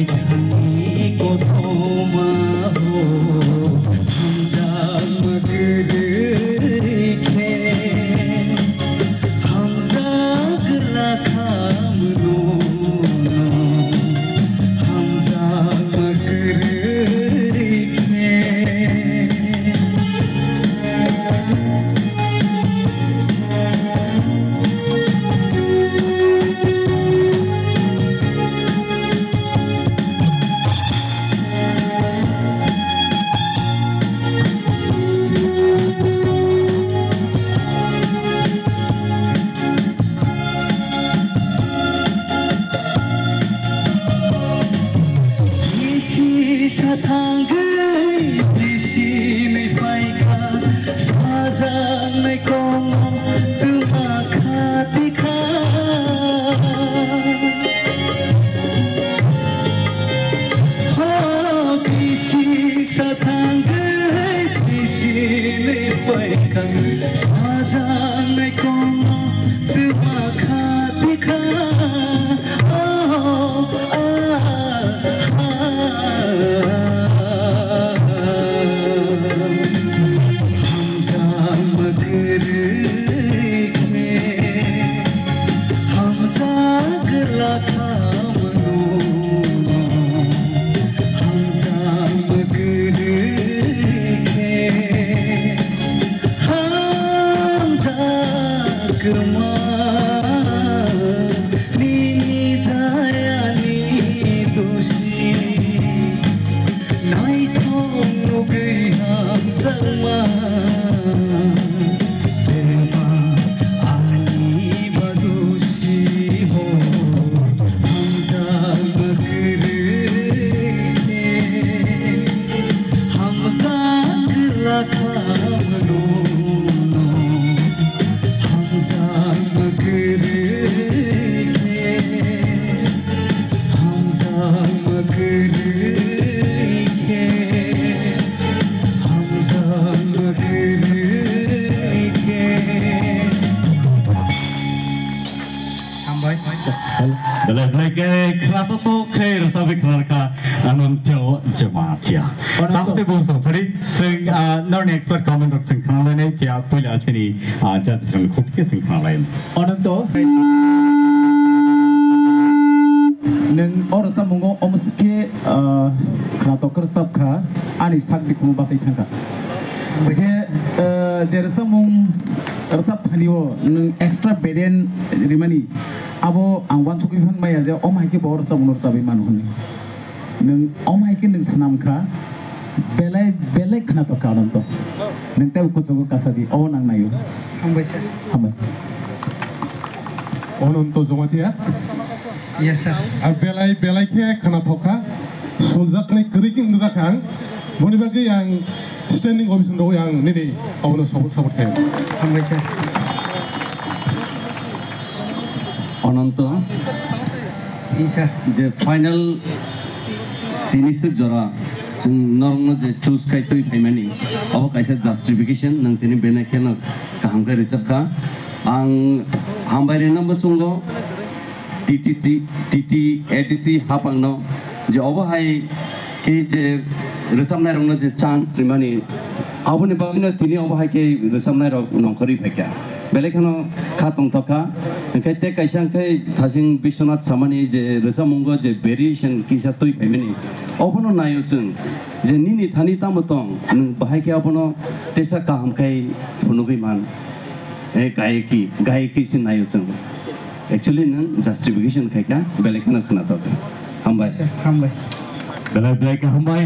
माइथांनि गथमा हो हमजा मगरखे हमजा गला खामनो Hamza मगरखे Satangay prisinay faika sajanay kong tumakhatika oh prisi satangay prisinay faika sajanay kong tumakhatika Keratoto khair sabi kharka anonto jamatia. Tamte boso phari sing non expert comment of sing khanala ne kya pula chini judge sing khutke sing khanala. Anonto neng or samungo omske krato kersap kha ani sak dikmu basai thangka. Je samung kersap thaniwo neng extra bedien rimani abo angwan chukifan maya je omai ke bor samunor sabi manuhni neng omai ke neng sanamkha belai khna to karon to neng te ko jogo kasadi o nang nayo hambaisa hambai onon to jomatia yes sir ar belai ke khna thoka soljak nei kriking nujakang boni bagi yang standing office ndo yang nini awno support ke hambaisa অনন্ত যে final তিনিসুক জরা जों नरनो जे choose खायतोय फायमानि अब कायसा justification नों तिनि बेनाखेन काहांखै रिचाबखा आं हामबायरि number चंगो TT ADC हापांनो जे अबहाय के जे रोसामनाय रंनो जे chance रिमानि आबनि बागिनो तिनि अबहाय के रोसामनाय रं नखरि फायका बेलेखानो खातंग थका ओंखायते कायसांखै थासिं बिश्वनाथ सामानि जे रोसामुंगो जे भेरिएशन किसा तोय फायमानि अबनो नायो जों जे निनि थानि तामतं नों बाहायके अबनो तेसा काहामखाय फुनुगैमान गायकी सिन नायो जों एक्चुअली नों जस्टिफिकेशन खायका बेलेखानो खोनादों हामबाय हामबाय बेलेक हामबाय